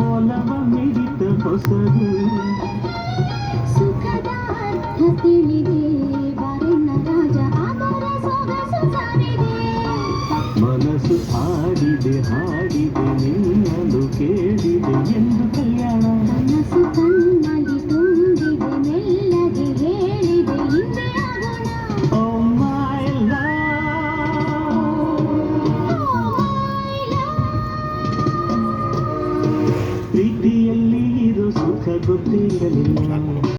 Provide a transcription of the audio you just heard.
ಒಲವ ಮಿಡಿತ ಹೊಸದು ಸುಖದ ಅರ್ಥ ತಿಳಿದೆ ಬಾರಣ್ಣ ರಾಜ ಅದರ ಸೊಗಸು ಸಾರಿದೆ ಮನಸ್ಸು ಹಾಡಿದೆ ಹಾಡಿದೆ ನಿನ್ನಲು ಕೇಳಿದೆ ಎಂದು ಕಲ್ಯಾಣ ಮನಸ್ಸು ಕಣ್ಣಲ್ಲಿ ತುಂಬಿದೆ ಮೆಲ್ಲಗೆ ಹೇಳಿದೆ ಹಿಂದೆ ಆಗೋಣ Oh my love ಪ್ರೀತಿಯಲ್ಲಿ ಇರೋ ಸುಖ ಗೊತ್ತಿರಲಿಲ್ಲ